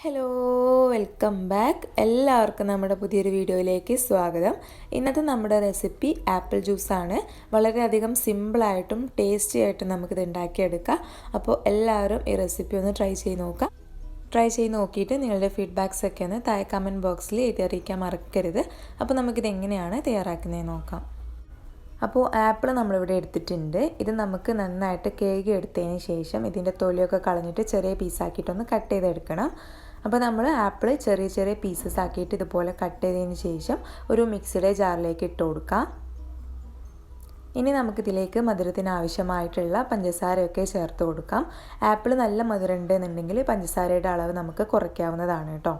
Hello, welcome back. എല്ലാവർക്കും നമ്മുടെ പുതിയൊരു വീഡിയോയിലേക്ക് സ്വാഗതം. ഇന്നത്തെ നമ്മുടെ റെസിപ്പി ആപ്പിൾ ജ്യൂസാണ്. വളരെയധികം സിമ്പിളായിട്ടും ടേസ്റ്റി ആയിട്ടും നമുക്കിത് ഉണ്ടാക്കിയെടുക്കാം. അപ്പോൾ എല്ലാവരും ഈ റെസിപ്പി ഒന്ന് ട്രൈ ചെയ്ത് നോക്കാം. ട്രൈ ചെയ്ത് നോക്കിയിട്ട് നിങ്ങളുടെ ഫീഡ്ബാക്സൊക്കെ ഒന്ന് താഴെ കമൻറ്റ് ബോക്സിൽ എഴുതി അറിയിക്കാൻ മറക്കരുത്. അപ്പോൾ നമുക്കിത് എങ്ങനെയാണ് തയ്യാറാക്കുന്നത് നോക്കാം. അപ്പോൾ ആപ്പിൾ നമ്മളിവിടെ എടുത്തിട്ടുണ്ട്. ഇത് നമുക്ക് നന്നായിട്ട് കഴുകി എടുത്തതിന് ശേഷം ഇതിൻ്റെ തൊലിയൊക്കെ കളഞ്ഞിട്ട് ചെറിയ പീസാക്കിയിട്ടൊന്ന് കട്ട് ചെയ്തെടുക്കണം. അപ്പോൾ നമ്മൾ ആപ്പിൾ ചെറിയ ചെറിയ പീസസ് ആക്കിയിട്ട് ഇതുപോലെ കട്ട് ചെയ്തതിന് ശേഷം ഒരു മിക്സിയുടെ ജാറിലേക്ക് ഇട്ട് കൊടുക്കാം. ഇനി നമുക്കിതിലേക്ക് മധുരത്തിന് ആവശ്യമായിട്ടുള്ള പഞ്ചസാരയൊക്കെ ചേർത്ത് കൊടുക്കാം. ആപ്പിൾ നല്ല മധുരം ഉണ്ടെന്നുണ്ടെങ്കിൽ പഞ്ചസാരയുടെ അളവ് നമുക്ക് കുറയ്ക്കാവുന്നതാണ് കേട്ടോ.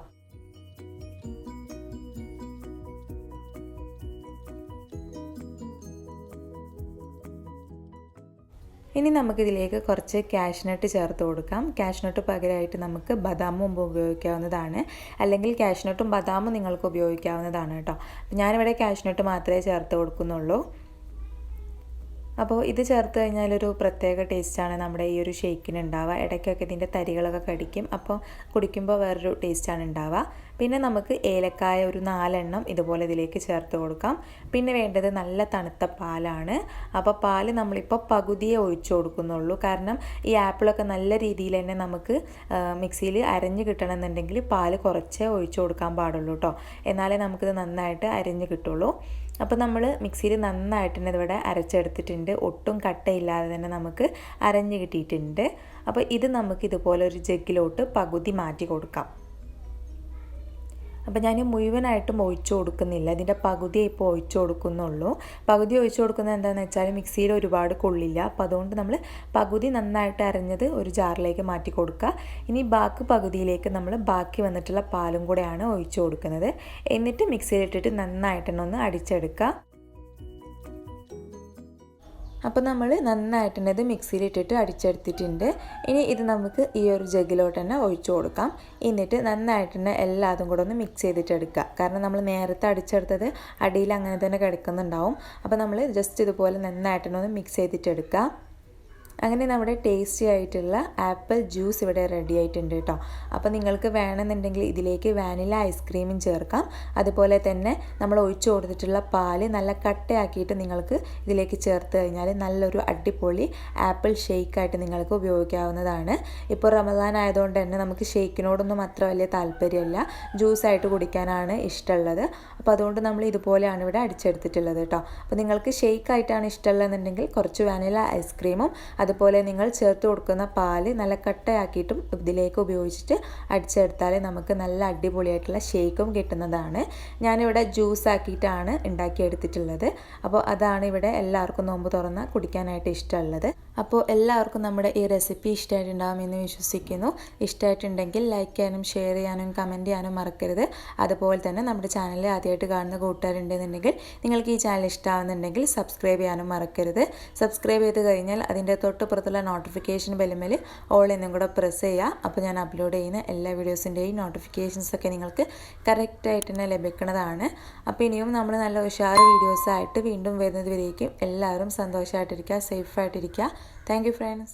ഇനി നമുക്കിതിലേക്ക് കുറച്ച് കാഷ്നട്ട് ചേർത്ത് കൊടുക്കാം. കാഷ്നട്ട് പകരമായിട്ട് നമുക്ക് ബദാമും മുമ്പ് ഉപയോഗിക്കാവുന്നതാണ്, അല്ലെങ്കിൽ കാഷ്നട്ടും ബദാമും നിങ്ങൾക്ക് ഉപയോഗിക്കാവുന്നതാണ് കേട്ടോ. ഞാനിവിടെ കാഷ്നട്ട് മാത്രമേ ചേർത്ത് കൊടുക്കുന്നുള്ളൂ. അപ്പോൾ ഇത് ചേർത്ത് കഴിഞ്ഞാലൊരു പ്രത്യേക ടേസ്റ്റാണ് നമ്മുടെ ഈ ഒരു ഷേക്കിന് ഉണ്ടാവുക. ഇടയ്ക്കൊക്കെ ഇതിൻ്റെ തരികളൊക്കെ കടിക്കും, അപ്പോൾ കുടിക്കുമ്പോൾ വേറൊരു ടേസ്റ്റാണ് ഉണ്ടാവുക. പിന്നെ നമുക്ക് ഏലക്കായ ഒരു 4 എണ്ണം ഇതുപോലെ ഇതിലേക്ക് ചേർത്ത് കൊടുക്കാം. പിന്നെ വേണ്ടത് നല്ല തണുത്ത പാലാണ്. അപ്പോൾ പാല് നമ്മളിപ്പോൾ പകുതിയെ ഒഴിച്ചു കൊടുക്കുന്നുള്ളൂ. കാരണം ഈ ആപ്പിളൊക്കെ നല്ല രീതിയിൽ തന്നെ നമുക്ക് മിക്സിയിൽ അരഞ്ഞ് കിട്ടണമെന്നുണ്ടെങ്കിൽ പാല് കുറച്ചേ ഒഴിച്ചു കൊടുക്കാൻ പാടുള്ളൂ കേട്ടോ. എന്നാലേ നമുക്കിത് നന്നായിട്ട് അരഞ്ഞ് കിട്ടുള്ളൂ. അപ്പോൾ നമ്മൾ മിക്സിയിൽ നന്നായിട്ട് തന്നെ ഇതിവിടെ അരച്ചെടുത്തിട്ടുണ്ട്. ഒട്ടും കട്ടയില്ലാതെ തന്നെ നമുക്ക് അരഞ്ഞ് കിട്ടിയിട്ടുണ്ട്. അപ്പോൾ ഇത് നമുക്ക് ഇതുപോലെ ഒരു ജഗ്ഗിലോട്ട് പകുതി മാറ്റി കൊടുക്കാം. അപ്പോൾ ഞാൻ മുഴുവനായിട്ടും ഒഴിച്ചു കൊടുക്കുന്നില്ല, ഇതിൻ്റെ പകുതി ഇപ്പോൾ ഒഴിച്ചു കൊടുക്കുന്നുള്ളൂ. പകുതി ഒഴിച്ചു കൊടുക്കുന്നത് എന്താണെന്ന് വെച്ചാൽ മിക്സിയിൽ ഒരുപാട് കൊള്ളില്ല. അപ്പോൾ അതുകൊണ്ട് നമ്മൾ പകുതി നന്നായിട്ട് അരഞ്ഞത് ഒരു ജാറിലേക്ക് മാറ്റി കൊടുക്കുക. ഇനി ബാക്കി പകുതിയിലേക്ക് നമ്മൾ ബാക്കി വന്നിട്ടുള്ള പാലും കൂടെയാണ് ഒഴിച്ചു കൊടുക്കുന്നത്. എന്നിട്ട് മിക്സിയിലിട്ടിട്ട് നന്നായിട്ട് തന്നെ ഒന്ന് അടിച്ചെടുക്കുക. അപ്പോൾ നമ്മൾ നന്നായിട്ട് തന്നെ ഇത് മിക്സിയിലിട്ടിട്ട് അടിച്ചെടുത്തിട്ടുണ്ട്. ഇനി ഇത് നമുക്ക് ഈ ഒരു ജഗ്ഗിലോട്ട് തന്നെ ഒഴിച്ചു കൊടുക്കാം. എന്നിട്ട് നന്നായിട്ട് തന്നെ എല്ലാതും കൂടെ ഒന്ന് മിക്സ് ചെയ്തിട്ടെടുക്കുക. കാരണം നമ്മൾ നേരത്തെ അടിച്ചെടുത്തത് അടിയിൽ അങ്ങനെ തന്നെ കിടക്കുന്നുണ്ടാവും. അപ്പോൾ നമ്മൾ ജസ്റ്റ് ഇതുപോലെ നന്നായിട്ട് തന്നെ ഒന്ന് മിക്സ് ചെയ്തിട്ടെടുക്കുക. അങ്ങനെ നമ്മുടെ ടേസ്റ്റി ആയിട്ടുള്ള ആപ്പിൾ ജ്യൂസ് ഇവിടെ റെഡി ആയിട്ടുണ്ട് കേട്ടോ. അപ്പോൾ നിങ്ങൾക്ക് വേണമെന്നുണ്ടെങ്കിൽ ഇതിലേക്ക് വാനില ഐസ്ക്രീമും ചേർക്കാം. അതുപോലെ തന്നെ നമ്മൾ ഒഴിച്ചു കൊടുത്തിട്ടുള്ള പാല് നല്ല കട്ടയാക്കിയിട്ട് നിങ്ങൾക്ക് ഇതിലേക്ക് ചേർത്ത് കഴിഞ്ഞാൽ നല്ലൊരു അടിപൊളി ആപ്പിൾ ഷേക്കായിട്ട് നിങ്ങൾക്ക് ഉപയോഗിക്കാവുന്നതാണ്. ഇപ്പോൾ റമദാൻ ആയതുകൊണ്ട് തന്നെ നമുക്ക് ഷേക്കിനോടൊന്നും അത്ര വലിയ താല്പര്യമല്ല, ജ്യൂസായിട്ട് കുടിക്കാനാണ് ഇഷ്ടമുള്ളത്. അപ്പോൾ അതുകൊണ്ട് നമ്മൾ ഇതുപോലെയാണ് ഇവിടെ അടിച്ചെടുത്തിട്ടുള്ളത് കേട്ടോ. അപ്പോൾ നിങ്ങൾക്ക് ഷേക്കായിട്ടാണ് ഇഷ്ടമുള്ളതെന്നുണ്ടെങ്കിൽ കുറച്ച് വാനില ഐസ്ക്രീമും അതുപോലെ നിങ്ങൾ ചേർത്ത് കൊടുക്കുന്ന പാല് നല്ല കട്ടയാക്കിയിട്ടും ഇതിലേക്ക് ഉപയോഗിച്ചിട്ട് അടിച്ചെടുത്താൽ നമുക്ക് നല്ല അടിപൊളിയായിട്ടുള്ള ഷേക്കും കിട്ടുന്നതാണ്. ഞാനിവിടെ ജ്യൂസ് ആക്കിയിട്ടാണ് ഉണ്ടാക്കിയെടുത്തിട്ടുള്ളത്. അപ്പോൾ അതാണ് ഇവിടെ എല്ലാവർക്കും നോമ്പ് തുറന്ന് കുടിക്കാനായിട്ട് ഇഷ്ടമുള്ളത്. അപ്പോൾ എല്ലാവർക്കും നമ്മുടെ ഈ റെസിപ്പി ഇഷ്ടമായിട്ടുണ്ടാകുമെന്ന് വിശ്വസിക്കുന്നു. ഇഷ്ടമായിട്ടുണ്ടെങ്കിൽ ലൈക്ക് ചെയ്യാനും ഷെയർ ചെയ്യാനും കമൻറ്റ് ചെയ്യാനും മറക്കരുത്. അതുപോലെ തന്നെ നമ്മുടെ ചാനൽ ആദ്യമായിട്ട് കാണുന്ന കൂട്ടുകാരുണ്ടെന്നുണ്ടെങ്കിൽ നിങ്ങൾക്ക് ഈ ചാനൽ ഇഷ്ടമാകുന്നുണ്ടെങ്കിൽ സബ്സ്ക്രൈബ് ചെയ്യാനും മറക്കരുത്. സബ്സ്ക്രൈബ് ചെയ്ത് കഴിഞ്ഞാൽ അതിൻ്റെ തൊട്ടുപുറത്തുള്ള നോട്ടിഫിക്കേഷൻ ബെല്ലുമേൽ ഓൾ എന്നും കൂടെ പ്രസ് ചെയ്യുക. അപ്പോൾ ഞാൻ അപ്ലോഡ് ചെയ്യുന്ന എല്ലാ വീഡിയോസിൻ്റെയും നോട്ടിഫിക്കേഷൻസൊക്കെ നിങ്ങൾക്ക് കറക്റ്റായിട്ട് തന്നെ ലഭിക്കുന്നതാണ്. അപ്പോൾ ഇനിയും നമ്മൾ നല്ല ഉഷാറ് വീഡിയോസായിട്ട് വീണ്ടും വരുന്നത് വരേക്കും എല്ലാവരും സന്തോഷമായിട്ടിരിക്കുക, സേഫായിട്ടിരിക്കുക. Thank you friends.